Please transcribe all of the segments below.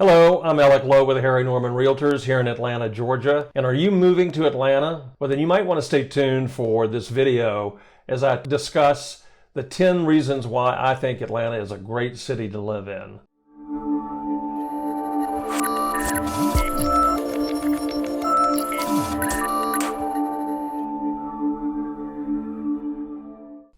Hello, I'm Alex.lowe with Harry Norman Realtors here in Atlanta, Georgia. And are you moving to Atlanta? Well, then you might want to stay tuned for this video as I discuss the 10 reasons why I think Atlanta is a great city to live in.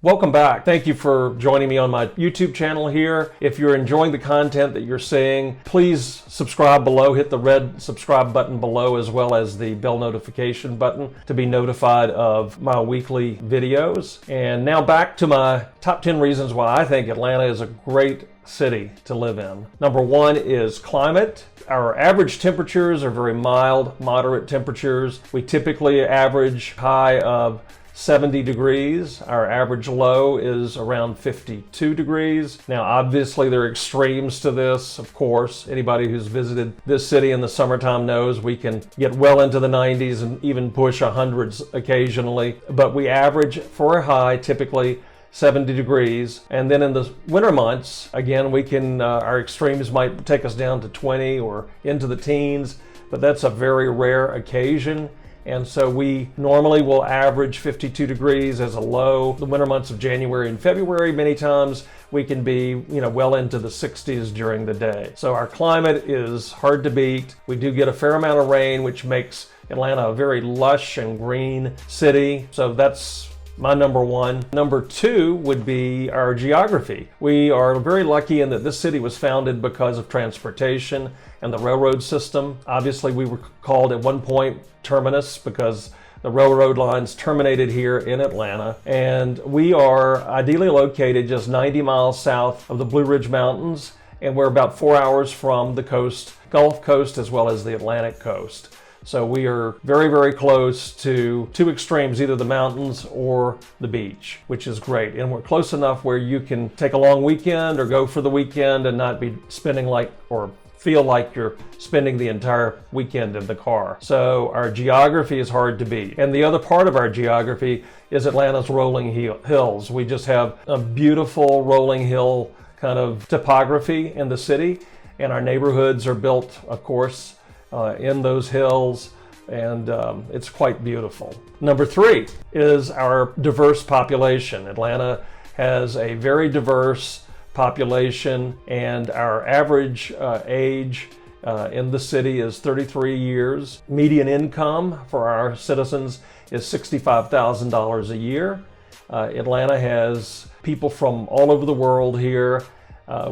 Welcome back. Thank you for joining me on my YouTube channel here. If you're enjoying the content that you're seeing, please subscribe below. Hit the red subscribe button below as well as the bell notification button to be notified of my weekly videos. And now back to my top 10 reasons why I think Atlanta is a great city to live in. Number one is climate. Our average temperatures are very mild, moderate temperatures. We typically average high of 70 degrees. Our average low is around 52 degrees. Now, obviously, there are extremes to this, of course. Anybody who's visited this city in the summertime knows we can get well into the 90s and even push 100s occasionally. But we average for a high, typically 70 degrees. And then in the winter months, again, we can, our extremes might take us down to 20 or into the teens, but that's a very rare occasion. And so we normally will average 52 degrees as a low. The winter months of January and February, many times we can be, well into the 60s during the day. So our climate is hard to beat. We do get a fair amount of rain, which makes Atlanta a very lush and green city. So that's my number one. Number two would be our geography. We are very lucky in that this city was founded because of transportation and the railroad system. Obviously, we were called at one point Terminus because the railroad lines terminated here in Atlanta. And we are ideally located just 90 miles south of the Blue Ridge Mountains, and we're about 4 hours from the coast, Gulf Coast, as well as the Atlantic coast. So we are very, very close to two extremes, either the mountains or the beach, which is great. And we're close enough where you can take a long weekend or go for the weekend and not be spending or feel like you're spending the entire weekend in the car. So our geography is hard to beat. And the other part of our geography is Atlanta's rolling hills. We just have a beautiful rolling hill kind of topography in the city. And our neighborhoods are built, of course, in those hills, and it's quite beautiful. Number three is our diverse population. Atlanta has a very diverse population, and our average age in the city is 33 years. Median income for our citizens is $65,000 a year. Atlanta has people from all over the world here.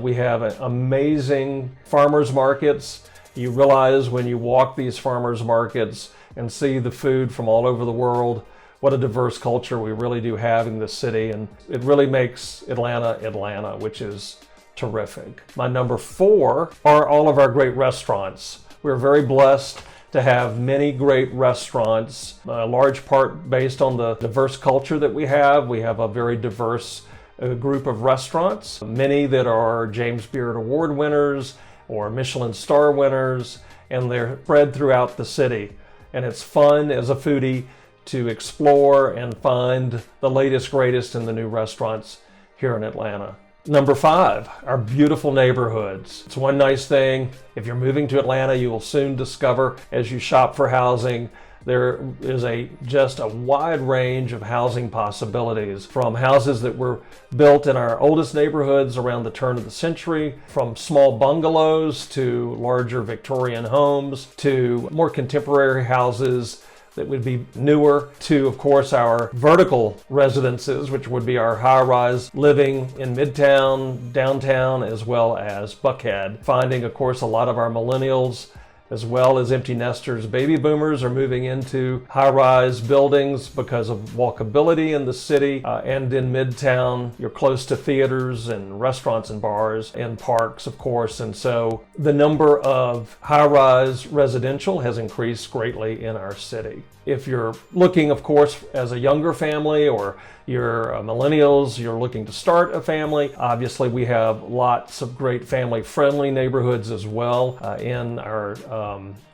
We have amazing farmers markets. You realize when you walk these farmers markets and see the food from all over the world, what a diverse culture we really do have in this city. And it really makes Atlanta, Atlanta, which is terrific. My number four are all of our great restaurants. We're very blessed to have many great restaurants, a large part based on the diverse culture that we have. We have a very diverse group of restaurants, many that are James Beard Award winners or Michelin star winners, and they're spread throughout the city. And it's fun as a foodie to explore and find the latest, greatest in the new restaurants here in Atlanta. Number five, our beautiful neighborhoods. It's one nice thing. If you're moving to Atlanta, you will soon discover as you shop for housing, there is just a wide range of housing possibilities, from houses that were built in our oldest neighborhoods around the turn of the century, from small bungalows to larger Victorian homes, to more contemporary houses that would be newer, to, of course, our vertical residences, which would be our high-rise living in Midtown, downtown, as well as Buckhead. Finding, of course, a lot of our millennials as well as empty nesters, baby boomers, are moving into high-rise buildings because of walkability in the city. And in Midtown, you're close to theaters and restaurants and bars and parks, of course. And so the number of high-rise residential has increased greatly in our city. If you're looking, of course, as a younger family, or you're millennials, you're looking to start a family, obviously we have lots of great family-friendly neighborhoods as well in our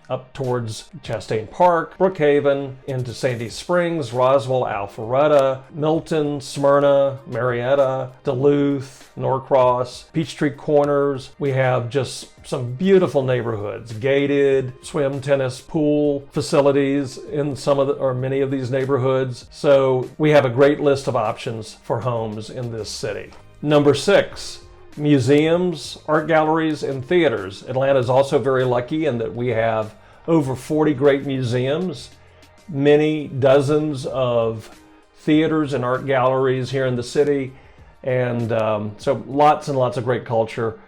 up towards Chastain Park, Brookhaven, into Sandy Springs, Roswell, Alpharetta, Milton, Smyrna, Marietta, Duluth, Norcross, Peachtree Corners. We have just some beautiful neighborhoods, gated, swim, tennis, pool facilities in some of the, or many of these neighborhoods. So we have a great list of options for homes in this city. Number 6, museums, art galleries, and theaters. Atlanta is also very lucky in that we have over 40 great museums, many dozens of theaters and art galleries here in the city, and so lots and lots of great culture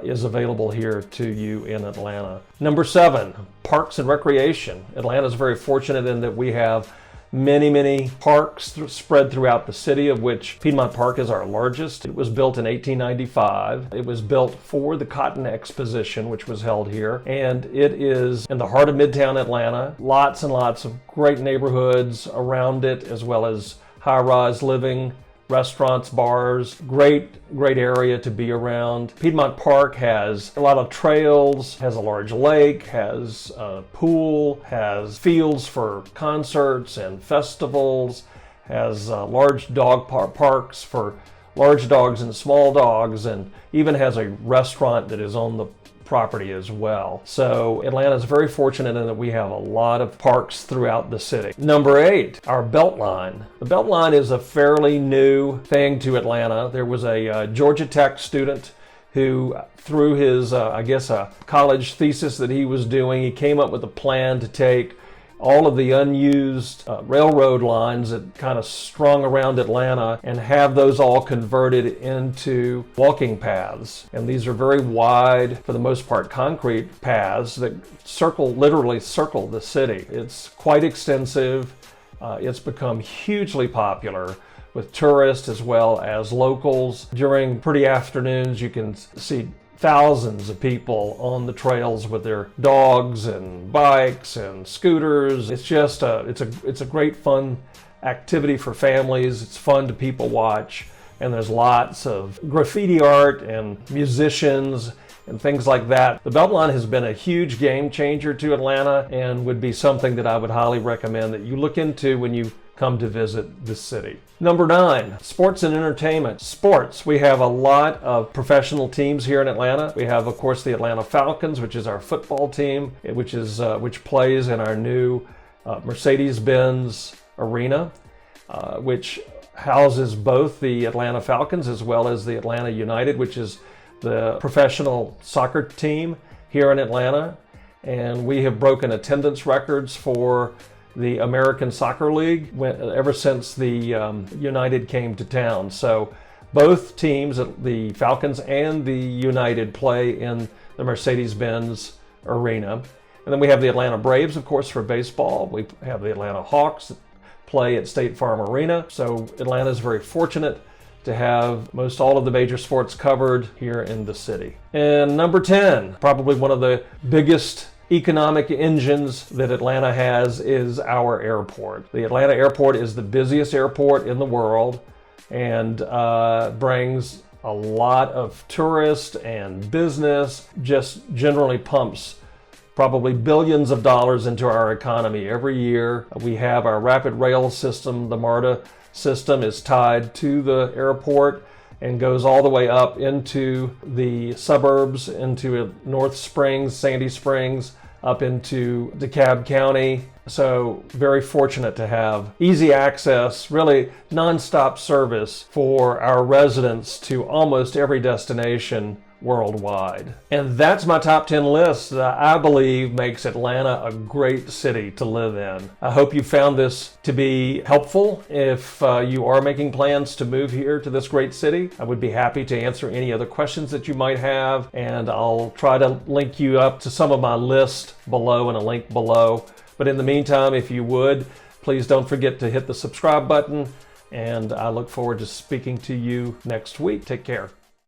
is available here to you in Atlanta. Number 7, parks and recreation. Atlanta is very fortunate in that we have many parks spread throughout the city, of which Piedmont Park is our largest. It was built in 1895. It was built for the Cotton Exposition, which was held here, and it is in the heart of Midtown Atlanta. Lots and lots of great neighborhoods around it, as well as high-rise living, restaurants, bars, great area to be around. Piedmont Park has a lot of trails, has a large lake, has a pool, has fields for concerts and festivals, has large dog parks for large dogs and small dogs, and even has a restaurant that is on the property as well. So Atlanta is very fortunate in that we have a lot of parks throughout the city. Number 8, our Beltline. The Beltline is a fairly new thing to Atlanta. There was a Georgia Tech student who, through his, I guess, a college thesis that he was doing, he came up with a plan to take all of the unused railroad lines that kind of strung around Atlanta and have those all converted into walking paths. And these are very wide, for the most part, concrete paths that literally circle the city. It's quite extensive. It's become hugely popular with tourists as well as locals. During pretty afternoons, you can see thousands of people on the trails with their dogs and bikes and scooters. It's just it's a great fun activity for families. It's fun to people watch, and there's lots of graffiti art and musicians and things like that. The Beltline has been a huge game changer to Atlanta and would be something that I would highly recommend that you look into when you come to visit the city. Number 9, sports and entertainment. Sports. We have a lot of professional teams here in Atlanta. We have, of course, the Atlanta Falcons, which is our football team, which plays in our new Mercedes-Benz Arena, which houses both the Atlanta Falcons as well as the Atlanta United, which is the professional soccer team here in Atlanta. And we have broken attendance records for the American Soccer League ever since the United came to town. So both teams, the Falcons and the United, play in the Mercedes-Benz Arena. And then we have the Atlanta Braves, of course, for baseball. We have the Atlanta Hawks that play at State Farm Arena. So Atlanta is very fortunate to have most all of the major sports covered here in the city. And number 10, probably one of the biggest economic engines that Atlanta has is our airport. The Atlanta airport is the busiest airport in the world and brings a lot of tourists and business, just generally pumps probably billions of dollars into our economy every year. We have our rapid rail system. The MARTA system is tied to the airport and goes all the way up into the suburbs, into North Springs, Sandy Springs, up into DeKalb County. So very fortunate to have easy access, really nonstop service for our residents to almost every destination worldwide. And that's my top 10 list that I believe makes Atlanta a great city to live in. I hope you found this to be helpful. If you are making plans to move here to this great city, I would be happy to answer any other questions that you might have, and I'll try to link you up to some of my list below and a link below. But in the meantime, if you would, please don't forget to hit the subscribe button, and I look forward to speaking to you next week. Take care.